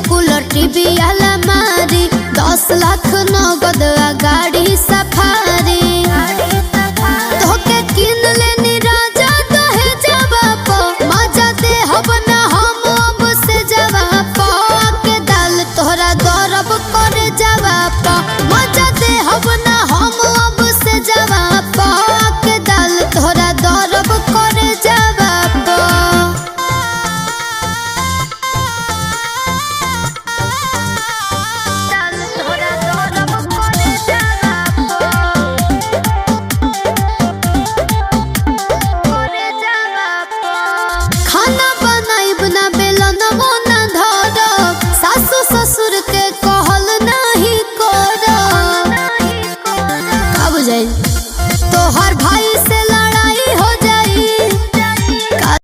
cooler TV अलमारी 10 लाख नगद गाड़ी सफारी तोके किन लेनी राजा दहे जवाब मजा दे हब ना हम अब से जवाब के दाल तोहरा गौरव करे जवाब मजा दे हब ना हम अब से जवाब के दाल तोहरा गौरव करे जवाब खाना